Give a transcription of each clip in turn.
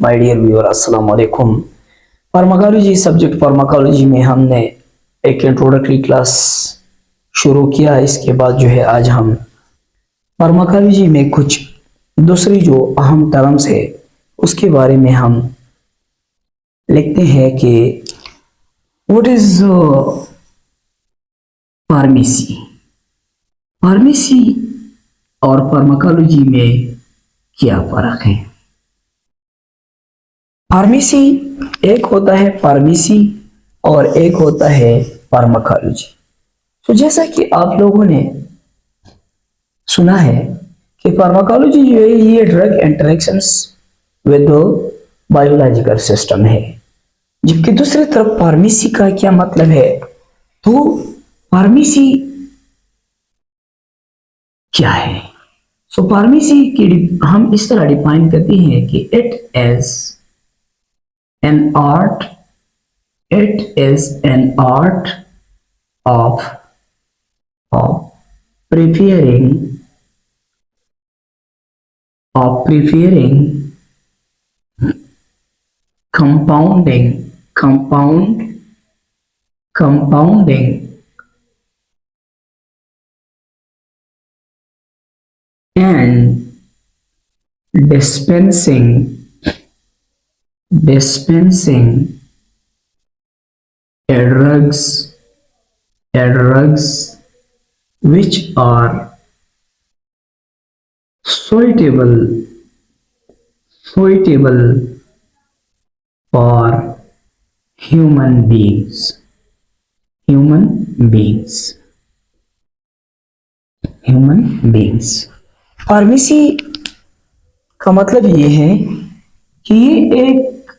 My dear viewer, अस्सलाम वालेकुम। Pharmacology subject pharmacology में हमने एक इंट्रोडक्टरी क्लास शुरू किया। इसके बाद जो है आज हम फार्माकोलॉजी में कुछ दूसरी जो अहम टर्म्स है उसके बारे में हम लिखते हैं कि व्हाट इज फार्मेसी। फार्मेसी और फार्माकोलॉजी में क्या फर्क है? फार्मेसी एक होता है फार्मेसी और एक होता है फार्माकोलॉजी। तो जैसा कि आप लोगों ने सुना है कि फार्माकोलॉजी जो है ये drug interactions with biological system है, जबकि दूसरी तरफ फार्मेसी का क्या मतलब है? तो फार्मेसी क्या है? सो फार्मेसी की हम इस तरह डिफाइन करते हैं कि it is an art, it is an art of preparing compounding and dispensing drugs which are suitable for human beings pharmacy का मतलब ये है कि ये एक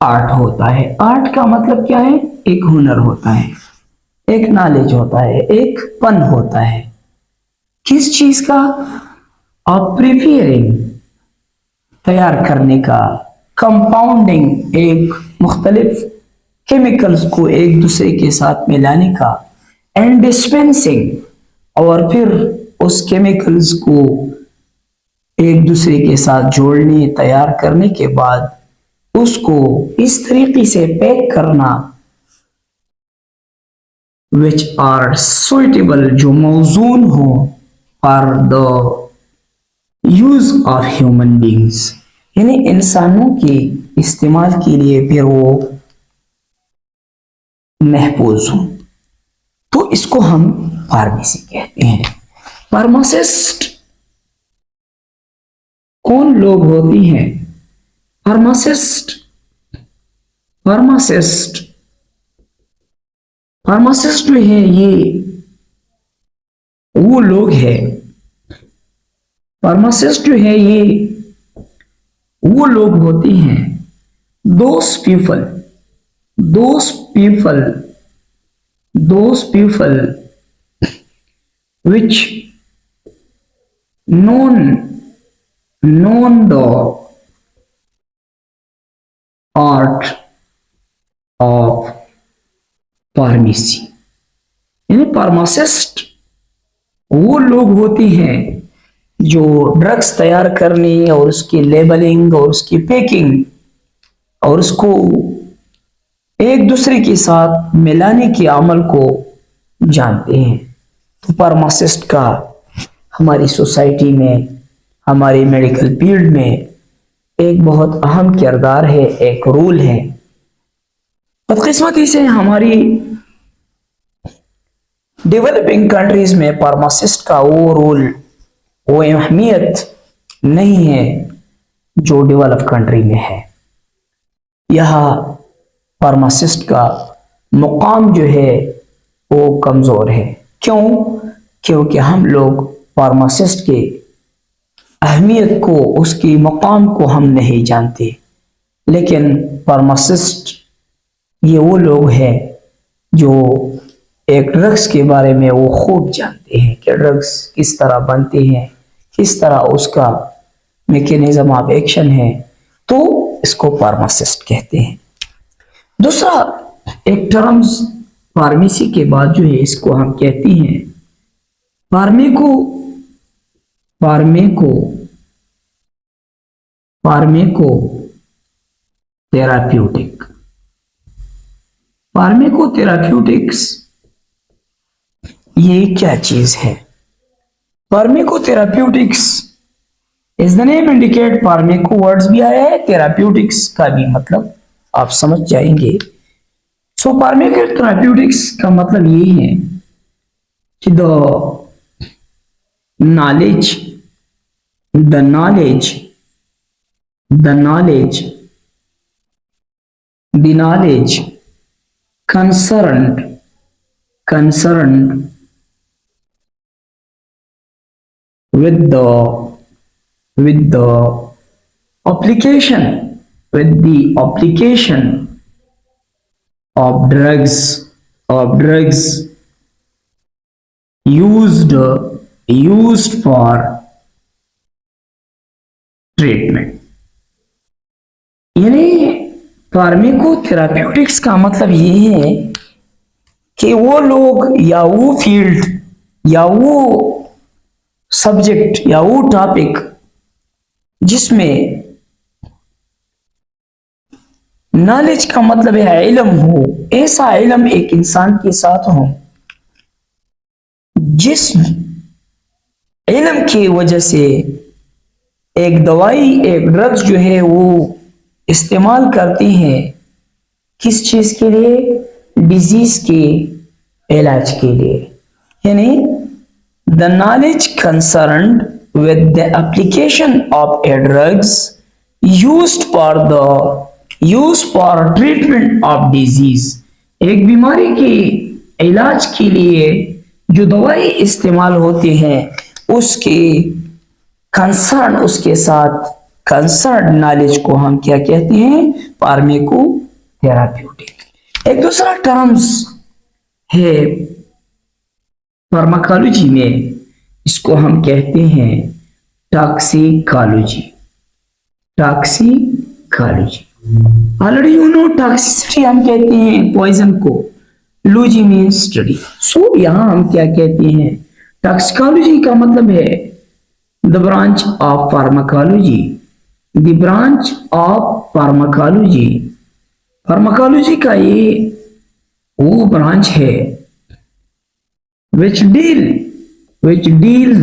आर्ट होता है। आर्ट का मतलब क्या है? एक हुनर होता है, एक नॉलेज होता है, एक फन होता है। किस चीज का? ऑफ प्रिपेयरिंग, तैयार करने का, कंपाउंडिंग, एक मुख्तलिफ केमिकल्स को एक दूसरे के साथ मिलाने का, एंड डिस्पेंसिंग, और फिर उस केमिकल्स को एक दूसरे के साथ जोड़ने, तैयार करने के बाद उसको इस तरीके से पैक करना which are suitable, जो मौजून हो for the use of human beings, यानी इंसानों के इस्तेमाल के लिए फिर वो महफूज हो। तो इसको हम फार्मेसी कहते हैं। फार्मासिस्ट कौन लोग होती हैं? फार्मासिस्ट जो है ये वो लोग हैं। फार्मासिस्ट जो है ये वो लोग होते हैं, those people which known the art of pharmacy. यानी फार्मासिस्ट वो लोग होते हैं जो ड्रग्स तैयार करने और उसकी लेबलिंग और उसकी पैकिंग और उसको एक दूसरे के साथ मिलाने के अमल को जानते हैं। तो फार्मासिस्ट का हमारी सोसाइटी में, हमारे मेडिकल फील्ड में एक बहुत अहम किरदार है, एक रोल है। बदकिस्मती से हमारी डेवलपिंग कंट्रीज में फार्मासिस्ट का वो रोल, वो अहमियत नहीं है जो डेवलप कंट्री में है। यहाँ फार्मासिस्ट का मुकाम जो है वो कमजोर है। क्यों? क्योंकि हम लोग फार्मासिस्ट के अहमियत को, उसकी मुकाम को हम नहीं जानते। लेकिन फार्मासिस्ट ये वो लोग हैं जो एक ड्रग्स के बारे में वो खूब जानते हैं कि ड्रग्स किस तरह बनते हैं, किस तरह उसका मैकेनिज्म ऑफ एक्शन है। तो इसको फार्मासिस्ट कहते हैं। दूसरा एक टर्म्स फार्मेसी के बाद जो है इसको हम कहते हैं फार्मेको थेराप्यूटिक। फार्मेको थेराप्यूटिक्स ये क्या चीज है? Pharmaco therapeutics is the name indicate. Pharmaco words भी आया है, थेराप्यूटिक्स का भी मतलब आप समझ जाएंगे। सो फार्मेको थेराप्यूटिक्स का मतलब ये है कि the knowledge concerned with the application of drugs used for treatment. यानी फार्मेकोथेराप्यूटिक्स का मतलब ये है कि वो लोग या वो फील्ड या वो सब्जेक्ट या वो टॉपिक जिसमें नॉलेज का मतलब है इल्म हो, ऐसा इल्म एक इंसान के साथ हो जिस इल्म की वजह से एक दवाई, एक ड्रग्स जो है वो इस्तेमाल करती है किस चीज के लिए? डिजीज के इलाज के लिए। यानी the knowledge concerned with the application of A drugs used for treatment of disease. एक बीमारी के इलाज के लिए जो दवाई इस्तेमाल होती है उसके कंसर्न, उसके साथ कंसर्न नॉलेज को हम क्या कहते हैं? Pharmaco therapeutic. एक दूसरा टर्म्स है फार्माकोलॉजी में, इसको हम कहते हैं toxicology. Already you know toxicity हम कहते हैं पॉइजन को, लॉजी मीन्स स्टडी। सो यहां हम क्या कहते हैं? टॉक्सिकोलॉजी का मतलब है the branch of pharmacology, pharmacology का ये वो ब्रांच है which deal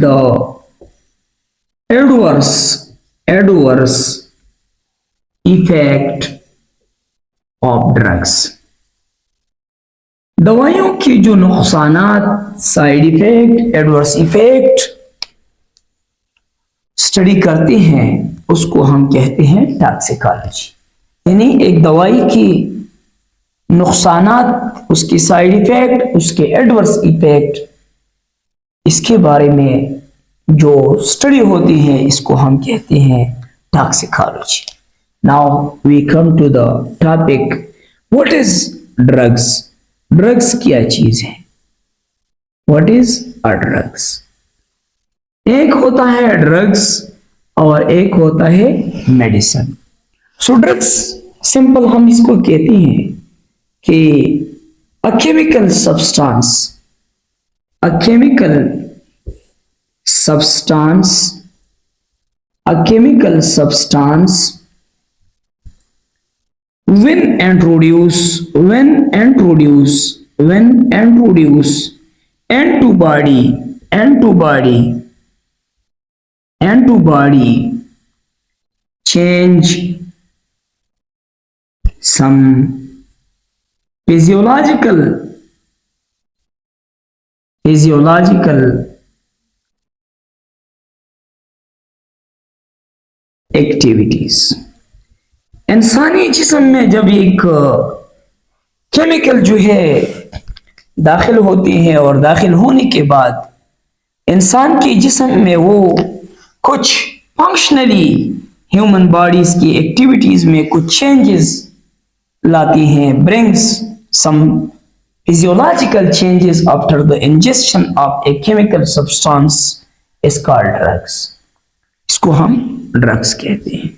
the adverse effect of drugs। दवाइयों की जो नुकसानात, side effect, adverse effect study करते हैं उसको हम कहते हैं टॉक्सिकोलॉजी। यानी एक दवाई की नुकसानात, उसकी साइड इफेक्ट, उसके एडवर्स इफेक्ट, इसके बारे में जो स्टडी होती है इसको हम कहते हैं toxicology. Now we come to the topic what is drugs. Drugs क्या चीज है? What is a drugs? एक होता है ड्रग्स और एक होता है मेडिसिन। सो ड्रग्स सिंपल हम इसको कहते हैं कि a chemical substance when introduced into body change some physiological activities. इंसानी जिस्म में जब एक केमिकल जो है दाखिल होती है और दाखिल होने के बाद इंसान के जिस्म में वो कुछ फंक्शनली ह्यूमन बॉडीज की एक्टिविटीज में कुछ चेंजेस लाती हैं, brings some physiological changes after the injection of a chemical substance is called drugs. इसको हम ड्रग्स कहते हैं।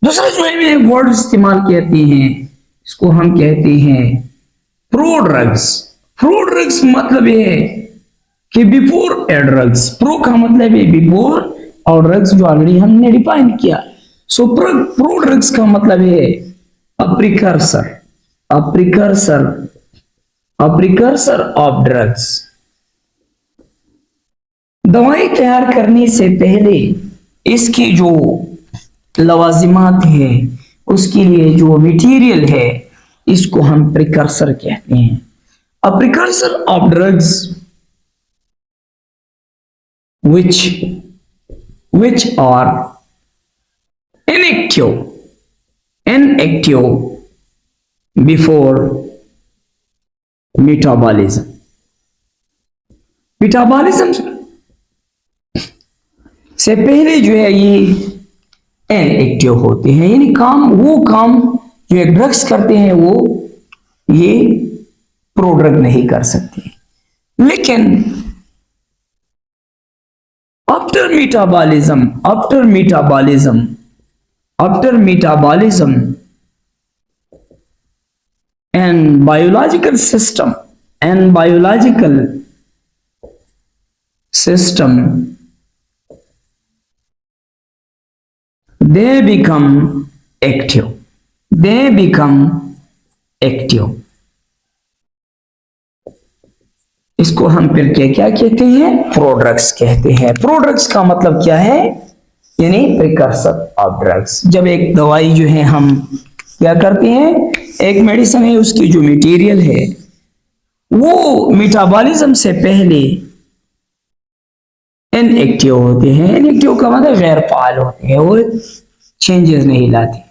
दूसरा जो है वर्ड इस्तेमाल कहते हैं इसको हम कहते हैं प्रो ड्रग्स। प्रो ड्रग्स मतलब है कि बिफोर ए ड्रग्स। प्रो का मतलब है बिफोर और ड्रग्स जो ऑलरेडी हमने डिफाइन किया। सो प्रोड्रग्स का मतलब है प्रिकर्सर, प्रिकर्सर ऑफ ड्रग्स। दवाई तैयार करने से पहले इसकी जो लवाजिमात है, उसके लिए जो मटेरियल है, इसको हम प्रिकर्सर कहते हैं। A precursor of drugs which are inactive before metabolism से पहले जो है ये इनएक्टिव होते हैं, यानी वो काम जो एक ड्रग्स करते हैं वो ये प्रोड्रग नहीं कर सकते। लेकिन after metabolism and biological system they become active इसको हम फिर क्या कहते हैं, प्रोड्रग्स कहते हैं। प्रोड्रग्स का मतलब क्या है, यानी प्रिकर्सर ऑफ ड्रग्स। जब एक दवाई जो है हम क्या करते हैं, एक मेडिसिन है, उसकी जो मटेरियल है वो मेटाबॉलिज्म से पहले इनएक्टिव होते हैं। इनएक्टिव का मतलब गैर फाल होते हैं, वो चेंजेस नहीं लाते।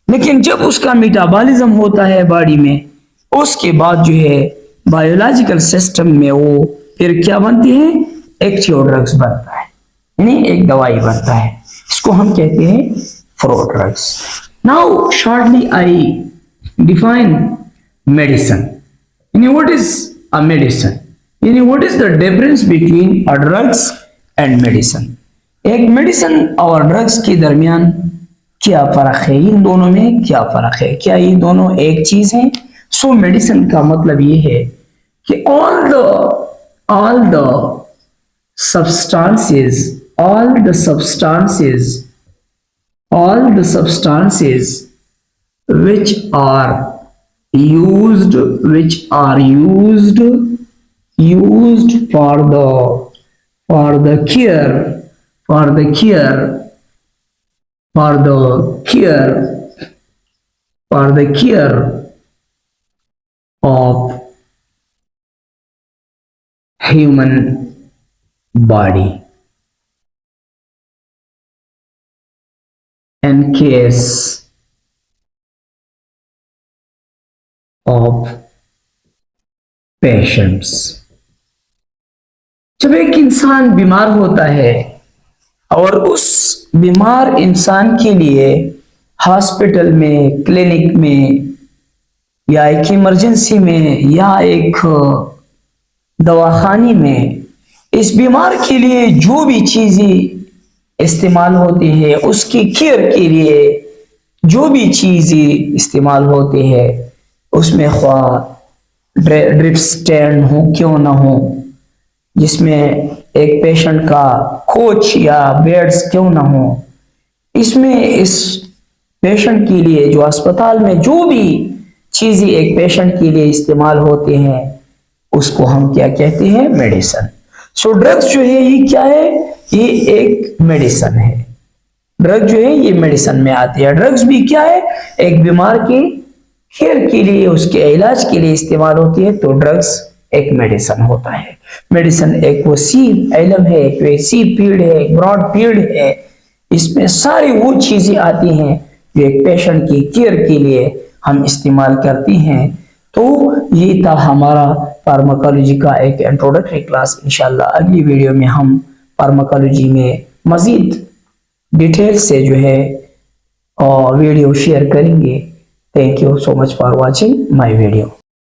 लेकिन जब उसका मेटाबॉलिज्म होता है बॉडी में, उसके बाद जो है बायोलॉजिकल सिस्टम में वो फिर क्या बनते हैं, एक्टिव ड्रग्स बनता है, यानी एक दवाई बनता है। इसको हम कहते हैं prodrugs. Now shortly I define medicine. यानी व्हाट इज अ मेडिसिन, यानी what is the difference between a drugs and medicine. एक मेडिसिन और ड्रग्स के दरमियान क्या फर्क है, इन दोनों में क्या फर्क है, क्या ये दोनों एक चीज है। सो मेडिसिन का मतलब ये है कि all the substances which are used for the cure of human body in case of patients। जब एक इंसान बीमार होता है और उस बीमार इंसान के लिए हॉस्पिटल में, क्लिनिक में, या एक इमरजेंसी में, या एक दवाखाने में, इस बीमार के लिए जो भी चीजें इस्तेमाल होती है, उसकी केयर के लिए जो भी चीजें इस्तेमाल होती है, उसमें ख्वाह ड्रिप स्टैंड हो क्यों ना हो, जिसमें एक पेशेंट का कोच या बेड्स क्यों ना हो, इसमें इस पेशेंट के लिए जो अस्पताल में जो भी चीजें एक पेशेंट के लिए इस्तेमाल होते हैं, उसको हम क्या कहते हैं, मेडिसिन। सो ड्रग्स जो है ये क्या है, ये एक मेडिसिन है। ड्रग जो है ये मेडिसिन में आती है। ड्रग्स भी क्या है, एक बीमार के केयर के लिए, उसके इलाज के लिए इस्तेमाल होती है। तो ड्रग्स एक मेडिसिन होता है। मेडिसिन एक वसी इल्म है, एक वसी फील्ड है, एक ब्रॉड फील्ड है। इसमें सारी वो चीजें आती हैं जो एक पेशेंट की केयर के लिए हम इस्तेमाल करते हैं। तो ये था हमारा फार्माकोलॉजी का एक इंट्रोडक्टरी क्लास। इंशाल्लाह अगली वीडियो में हम फार्माकोलॉजी में मजीद डिटेल से जो है वीडियो शेयर करेंगे। Thank you so much for watching my video.